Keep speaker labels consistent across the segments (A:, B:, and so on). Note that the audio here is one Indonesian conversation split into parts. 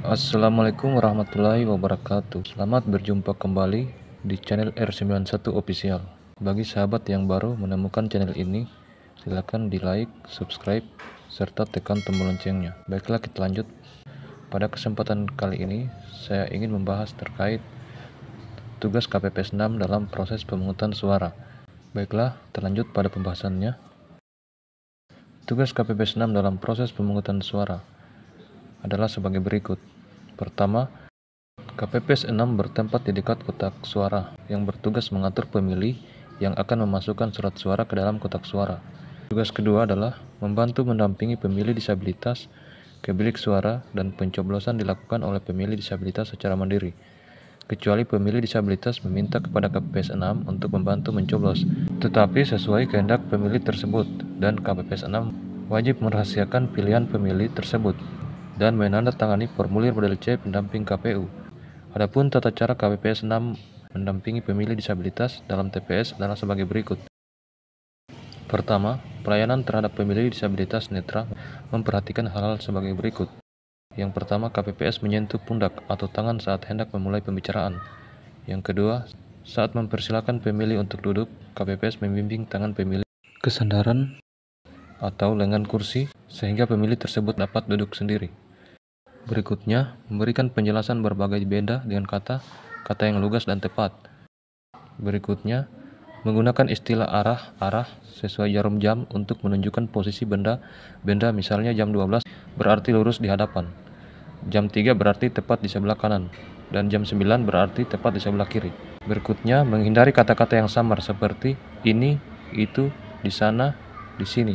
A: Assalamualaikum warahmatullahi wabarakatuh. Selamat berjumpa kembali di channel R91 Official. Bagi sahabat yang baru menemukan channel ini, silakan di like, subscribe, serta tekan tombol loncengnya. Baiklah, kita lanjut. Pada kesempatan kali ini, saya ingin membahas terkait tugas KPPS 6 dalam proses pemungutan suara. Baiklah, terlanjut pada pembahasannya. Tugas KPPS 6 dalam proses pemungutan suara adalah sebagai berikut. Pertama, KPPS 6 bertempat di dekat kotak suara yang bertugas mengatur pemilih yang akan memasukkan surat suara ke dalam kotak suara. Tugas kedua adalah membantu mendampingi pemilih disabilitas ke bilik suara dan pencoblosan dilakukan oleh pemilih disabilitas secara mandiri, kecuali pemilih disabilitas meminta kepada KPPS 6 untuk membantu mencoblos, tetapi sesuai kehendak pemilih tersebut, dan KPPS 6 wajib merahasiakan pilihan pemilih tersebut dan menandatangani formulir model C pendamping KPU. Adapun tata cara KPPS 6 mendampingi pemilih disabilitas dalam TPS adalah sebagai berikut. Pertama, pelayanan terhadap pemilih disabilitas netral memperhatikan hal-hal sebagai berikut. Yang pertama, KPPS menyentuh pundak atau tangan saat hendak memulai pembicaraan. Yang kedua, saat mempersilakan pemilih untuk duduk, KPPS membimbing tangan pemilih ke sandaran atau lengan kursi sehingga pemilih tersebut dapat duduk sendiri. Berikutnya, memberikan penjelasan berbagai benda dengan kata yang lugas dan tepat. Berikutnya, menggunakan istilah arah sesuai jarum jam untuk menunjukkan posisi benda, misalnya jam 12 berarti lurus di hadapan, jam 3 berarti tepat di sebelah kanan, dan jam 9 berarti tepat di sebelah kiri. Berikutnya, menghindari kata-kata yang samar seperti ini, itu, di sana, di sini.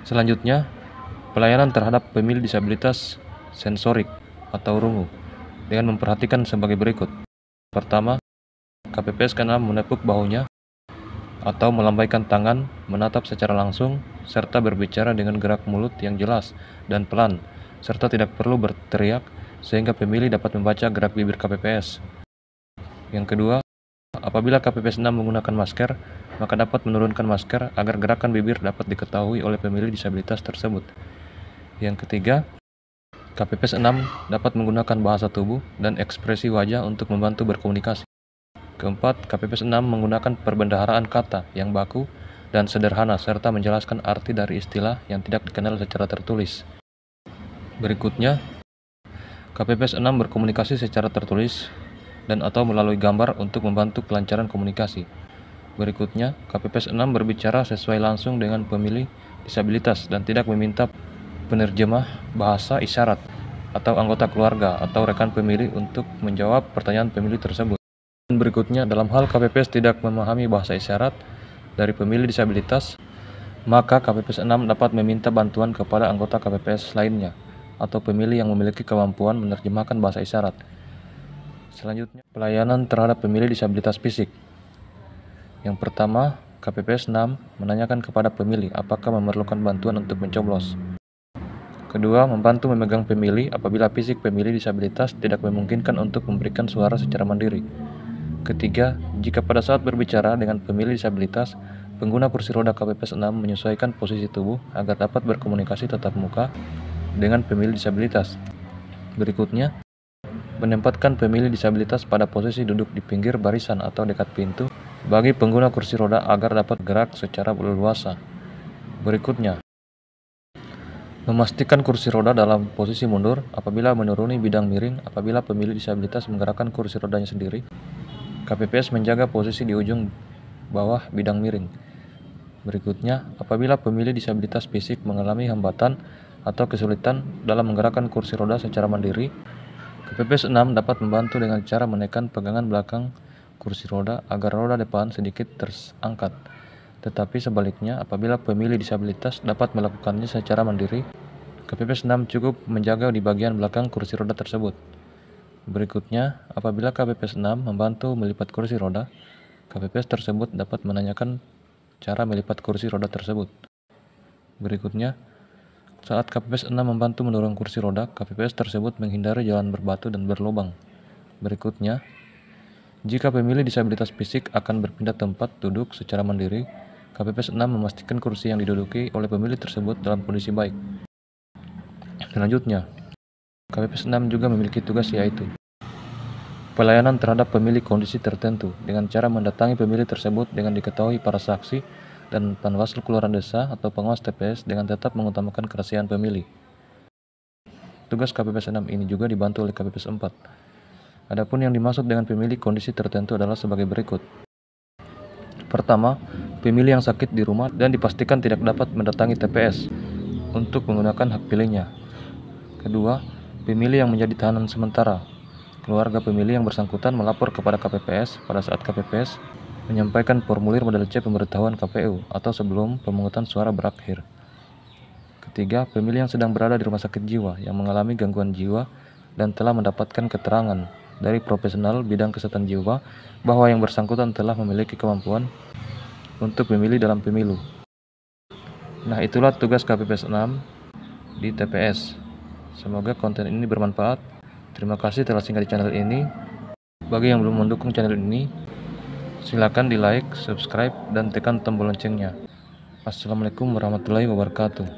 A: Selanjutnya, pelayanan terhadap pemilih disabilitas sensorik atau rungu dengan memperhatikan sebagai berikut. Pertama, KPPS ke-6 menepuk bahunya atau melambaikan tangan, menatap secara langsung, serta berbicara dengan gerak mulut yang jelas dan pelan, serta tidak perlu berteriak sehingga pemilih dapat membaca gerak bibir KPPS. Yang kedua, apabila KPPS 6 menggunakan masker, maka dapat menurunkan masker agar gerakan bibir dapat diketahui oleh pemilih disabilitas tersebut. Yang ketiga, KPPS 6 dapat menggunakan bahasa tubuh dan ekspresi wajah untuk membantu berkomunikasi. Keempat, KPPS 6 menggunakan perbendaharaan kata yang baku dan sederhana serta menjelaskan arti dari istilah yang tidak dikenal secara tertulis. Berikutnya, KPPS 6 berkomunikasi secara tertulis dan atau melalui gambar untuk membantu kelancaran komunikasi. Berikutnya, KPPS 6 berbicara sesuai langsung dengan pemilih disabilitas dan tidak meminta penerjemah bahasa isyarat atau anggota keluarga atau rekan pemilih untuk menjawab pertanyaan pemilih tersebut. Dan berikutnya, dalam hal KPPS tidak memahami bahasa isyarat dari pemilih disabilitas, maka KPPS 6 dapat meminta bantuan kepada anggota KPPS lainnya atau pemilih yang memiliki kemampuan menerjemahkan bahasa isyarat. Selanjutnya, pelayanan terhadap pemilih disabilitas fisik. Yang pertama, KPPS 6 menanyakan kepada pemilih apakah memerlukan bantuan untuk mencoblos. Kedua, membantu memegang pemilih apabila fisik pemilih disabilitas tidak memungkinkan untuk memberikan suara secara mandiri. Ketiga, jika pada saat berbicara dengan pemilih disabilitas, pengguna kursi roda KPPS 6 menyesuaikan posisi tubuh agar dapat berkomunikasi tatap muka dengan pemilih disabilitas. Berikutnya, menempatkan pemilih disabilitas pada posisi duduk di pinggir barisan atau dekat pintu bagi pengguna kursi roda agar dapat gerak secara leluasa. Berikutnya, memastikan kursi roda dalam posisi mundur apabila menuruni bidang miring apabila pemilih disabilitas menggerakkan kursi rodanya sendiri. KPPS menjaga posisi di ujung bawah bidang miring. Berikutnya, apabila pemilih disabilitas fisik mengalami hambatan atau kesulitan dalam menggerakkan kursi roda secara mandiri, KPPS 6 dapat membantu dengan cara menekan pegangan belakang kursi roda agar roda depan sedikit terangkat. Tetapi sebaliknya, apabila pemilih disabilitas dapat melakukannya secara mandiri, KPPS 6 cukup menjaga di bagian belakang kursi roda tersebut. Berikutnya, apabila KPPS 6 membantu melipat kursi roda, KPPS tersebut dapat menanyakan cara melipat kursi roda tersebut. Berikutnya, saat KPPS 6 membantu mendorong kursi roda, KPPS tersebut menghindari jalan berbatu dan berlubang. Berikutnya, jika pemilih disabilitas fisik akan berpindah tempat duduk secara mandiri, KPPS 6 memastikan kursi yang diduduki oleh pemilih tersebut dalam kondisi baik. Selanjutnya, KPPS 6 juga memiliki tugas yaitu pelayanan terhadap pemilih kondisi tertentu dengan cara mendatangi pemilih tersebut dengan diketahui para saksi dan Panwaslu Kelurahan Desa atau pengawas TPS dengan tetap mengutamakan kerahasiaan pemilih. Tugas KPPS 6 ini juga dibantu oleh KPPS 4. Adapun yang dimaksud dengan pemilih kondisi tertentu adalah sebagai berikut. Pertama, pemilih yang sakit di rumah dan dipastikan tidak dapat mendatangi TPS untuk menggunakan hak pilihnya. Kedua, pemilih yang menjadi tahanan sementara. Keluarga pemilih yang bersangkutan melapor kepada KPPS pada saat KPPS menyampaikan formulir model C pemberitahuan KPU atau sebelum pemungutan suara berakhir. Ketiga, pemilih yang sedang berada di rumah sakit jiwa yang mengalami gangguan jiwa dan telah mendapatkan keterangan dari profesional bidang kesehatan jiwa bahwa yang bersangkutan telah memiliki kemampuan untuk memilih dalam pemilu. Nah, itulah tugas KPPS 6 di TPS. Semoga konten ini bermanfaat. Terima kasih telah singgah di channel ini. Bagi yang belum mendukung channel ini, silakan di like, subscribe, dan tekan tombol loncengnya. Assalamualaikum warahmatullahi wabarakatuh.